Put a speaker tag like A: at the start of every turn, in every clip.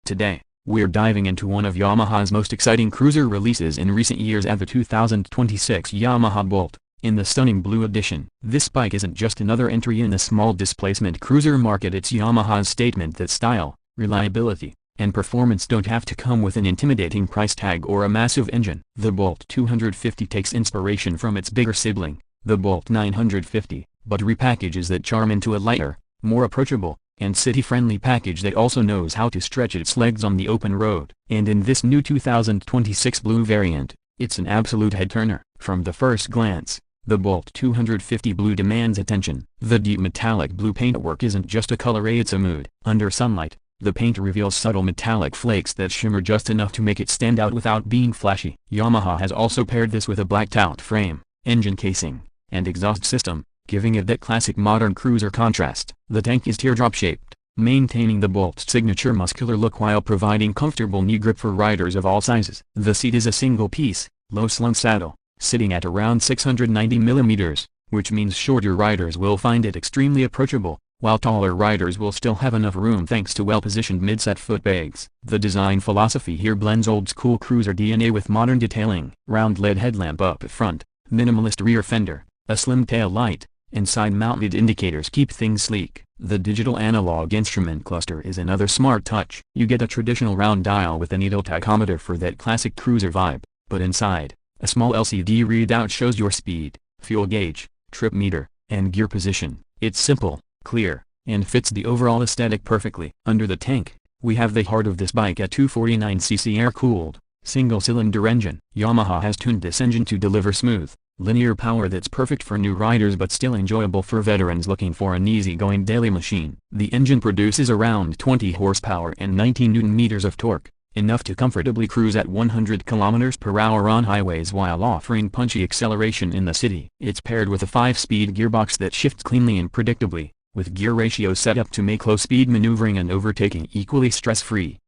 A: Today, we're diving into one of Yamaha's most exciting cruiser releases in recent years at the 2026 Yamaha Bolt, in the stunning blue edition. This bike isn't just another entry in the small displacement cruiser market, it's Yamaha's statement that style, reliability, and performance don't have to come with an intimidating price tag or a massive engine. The Bolt 250 takes inspiration from its bigger sibling, the Bolt 950, but repackages that charm into a lighter, more approachable, and city-friendly package that also knows how to stretch its legs on the open road. And in this new 2026 blue variant, it's an absolute head-turner. From the first glance, the Bolt 250 Blue demands attention. The deep metallic blue paintwork isn't just a color, it's a mood. Under sunlight, the paint reveals subtle metallic flakes that shimmer just enough to make it stand out without being flashy. Yamaha has also paired this with a blacked-out frame, engine casing, and exhaust system, giving it that classic modern cruiser contrast. The tank is teardrop-shaped, maintaining the Bolt's signature muscular look while providing comfortable knee grip for riders of all sizes. The seat is a single-piece, low-slung saddle, sitting at around 690 mm, which means shorter riders will find it extremely approachable, while taller riders will still have enough room thanks to well-positioned mid-set footpegs. The design philosophy here blends old-school cruiser DNA with modern detailing. Round LED headlamp up front, minimalist rear fender, a slim tail light, and side-mounted indicators keep things sleek. The digital analog instrument cluster is another smart touch. You get a traditional round dial with a needle tachometer for that classic cruiser vibe, but inside, a small LCD readout shows your speed, fuel gauge, trip meter, and gear position. It's simple, clear, and fits the overall aesthetic perfectly. Under the tank, we have the heart of this bike, a 249cc air-cooled, single-cylinder engine. Yamaha has tuned this engine to deliver smooth, linear power that's perfect for new riders but still enjoyable for veterans looking for an easy-going daily machine. The engine produces around 20 horsepower and 19 Nm of torque, enough to comfortably cruise at 100 km/h on highways while offering punchy acceleration in the city. It's paired with a 5-speed gearbox that shifts cleanly and predictably, with gear ratios set up to make low-speed maneuvering and overtaking equally stress-free.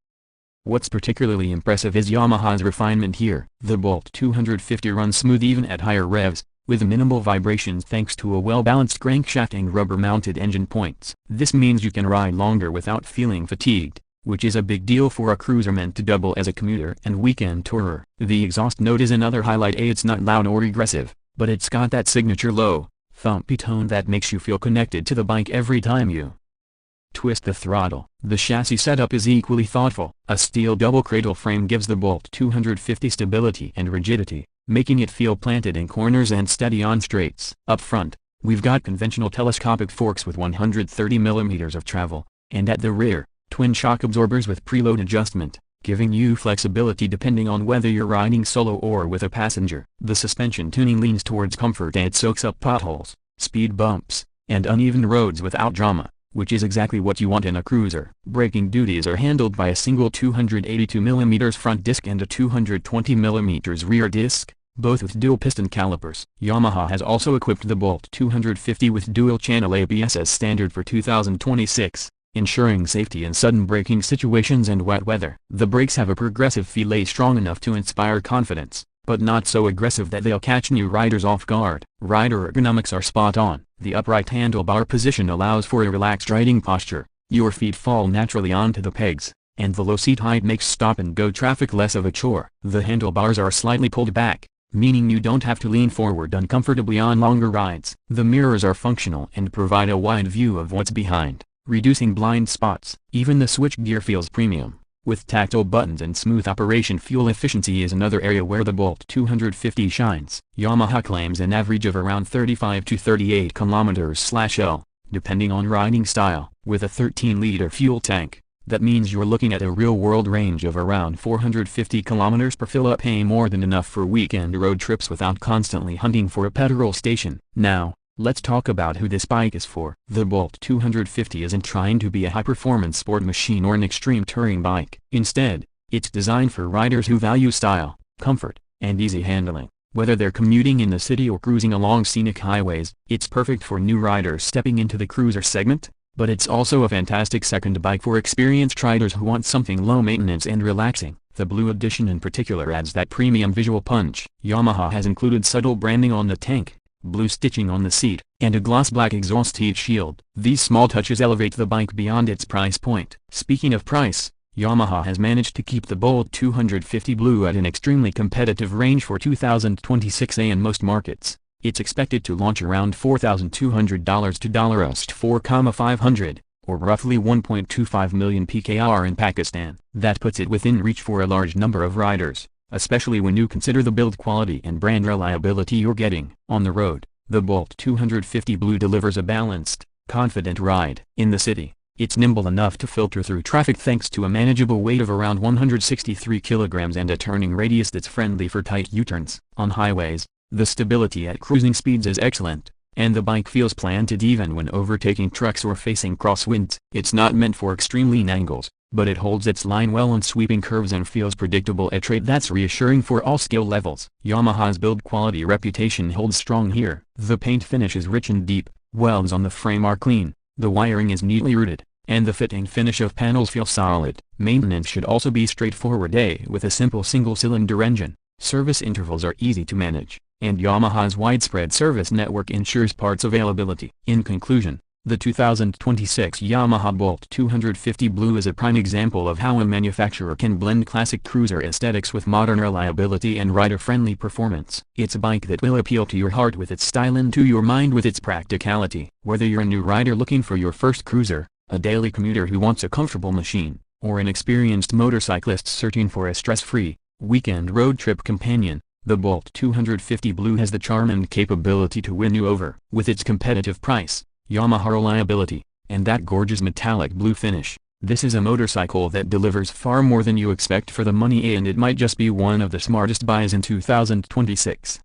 A: What's particularly impressive is Yamaha's refinement here. The Bolt 250 runs smooth even at higher revs, with minimal vibrations thanks to a well-balanced crankshaft and rubber-mounted engine points. This means you can ride longer without feeling fatigued, which is a big deal for a cruiser meant to double as a commuter and weekend tourer. The exhaust note is another highlight. It's not loud or aggressive, but it's got that signature low, thumpy tone that makes you feel connected to the bike every time you twist the throttle. The chassis setup is equally thoughtful. A steel double cradle frame gives the Bolt 250 stability and rigidity, making it feel planted in corners and steady on straights. Up front, we've got conventional telescopic forks with 130 mm of travel, and at the rear, twin shock absorbers with preload adjustment, giving you flexibility depending on whether you're riding solo or with a passenger. The suspension tuning leans towards comfort and soaks up potholes, speed bumps, and uneven roads without drama, which is exactly what you want in a cruiser. Braking duties are handled by a single 282 mm front disc and a 220 mm rear disc, both with dual piston calipers. Yamaha has also equipped the Bolt 250 with dual-channel ABS as standard for 2026. Ensuring safety in sudden braking situations and wet weather. The brakes have a progressive fillet strong enough to inspire confidence, but not so aggressive that they'll catch new riders off guard. Rider ergonomics are spot on. The upright handlebar position allows for a relaxed riding posture, your feet fall naturally onto the pegs, and the low seat height makes stop-and-go traffic less of a chore. The handlebars are slightly pulled back, meaning you don't have to lean forward uncomfortably on longer rides. The mirrors are functional and provide a wide view of what's behind, reducing blind spots. Even the switchgear feels premium, with tactile buttons and smooth operation. Fuel efficiency is another area where the Bolt 250 shines. Yamaha claims an average of around 35 to 38 km/L, depending on riding style. With a 13-liter fuel tank, that means you're looking at a real-world range of around 450 km per fill-up, paying more than enough for weekend road trips without constantly hunting for a petrol station. Now, let's talk about who this bike is for. The Bolt 250 isn't trying to be a high-performance sport machine or an extreme touring bike. Instead, it's designed for riders who value style, comfort, and easy handling. Whether they're commuting in the city or cruising along scenic highways, it's perfect for new riders stepping into the cruiser segment, but it's also a fantastic second bike for experienced riders who want something low-maintenance and relaxing. The Blue Edition in particular adds that premium visual punch. Yamaha has included subtle branding on the tank, blue stitching on the seat, and a gloss black exhaust heat shield. These small touches elevate the bike beyond its price point. Speaking of price, Yamaha has managed to keep the Bolt 250 Blue at an extremely competitive range for 2026 in most markets. It's expected to launch around $4,200 to $4,500, or roughly 1.25 million PKR in Pakistan. That puts it within reach for a large number of riders, especially when you consider the build quality and brand reliability you're getting. On the road, the Bolt 250 Blue delivers a balanced, confident ride. In the city, it's nimble enough to filter through traffic thanks to a manageable weight of around 163 kilograms and a turning radius that's friendly for tight U-turns. On highways, the stability at cruising speeds is excellent, and the bike feels planted even when overtaking trucks or facing crosswinds. It's not meant for extreme lean angles, but it holds its line well on sweeping curves and feels predictable, a trait that's reassuring for all skill levels. Yamaha's build quality reputation holds strong here. The paint finish is rich and deep, welds on the frame are clean, the wiring is neatly routed, and the fit and finish of panels feel solid. Maintenance should also be straightforward, with a simple single-cylinder engine. Service intervals are easy to manage, and Yamaha's widespread service network ensures parts availability. In conclusion, the 2026 Yamaha Bolt 250 Blue is a prime example of how a manufacturer can blend classic cruiser aesthetics with modern reliability and rider-friendly performance. It's a bike that will appeal to your heart with its style and to your mind with its practicality. Whether you're a new rider looking for your first cruiser, a daily commuter who wants a comfortable machine, or an experienced motorcyclist searching for a stress-free, weekend road trip companion, the Bolt 250 Blue has the charm and capability to win you over. With its competitive price, Yamaha reliability, and that gorgeous metallic blue finish, this is a motorcycle that delivers far more than you expect for the money, and it might just be one of the smartest buys in 2026.